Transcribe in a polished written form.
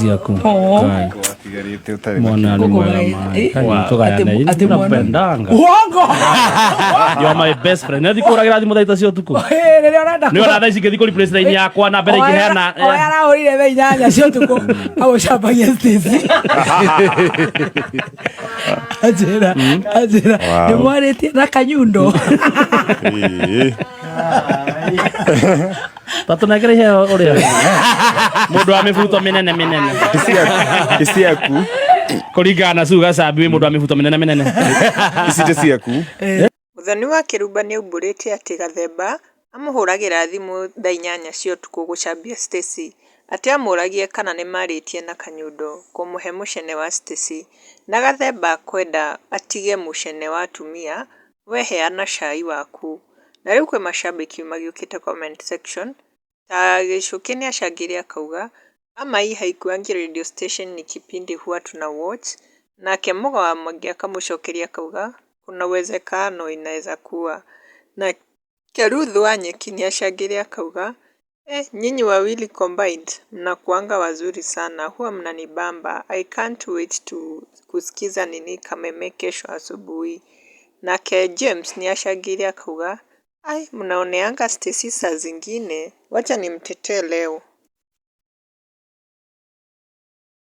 ciaku. Mwana ni mwega mai. Ati mnapendanga. Uongo. You are my best friend. Nĩ thikũragira thimũ thaita cio tuko. Nĩ ũrenda. Nĩ ona thaa ici ngĩthiĩ replace line yakwa na mbere ingĩheana. Oya arahũrire thaa 8 cio tuko. Agũcambagia Stacy. Ajira. Nĩ mwarĩtie na kanyundo. Tatu na kire heo uria. Mundu wa mibuto minene. Isiaku. Kuringana suga sabi mundu wa mibuto minene. Isite ciaku. Muthoni wa Kirumba nĩ umbũrĩte atĩ Gathemba amũhũragĩra thimũ thaa 8 cia ũtukũ gũcambia Stacy, atĩ amũragie kana nĩ marĩtie na kanyundo kũmũhe mũcene wa Stacy, na Gathemba kwenda atige mũcene wa atumia, we heana cai waku. Na rĩu kwĩ macambĩki magiũkĩte comment section, ta Gĩcũkĩ nĩ acangĩre akauga ama hii haikuangi radio station ni kipindi huwa tuna watch, nake Mũga wa Mwangi akamũcokeria akauga kuna uwezekano inaweza kuwa, na Keruthi wa Nyeki ni acangĩre akauga nyinyi wawili combined mnakuanga wazuri sana, huwa mnanibamba, I can't wait to kusikiza nini Kameme kesho asubuhi. Nake James ni acangĩre akauga mnaoneanga Stacy saa zingine, wacha nimtetee leo.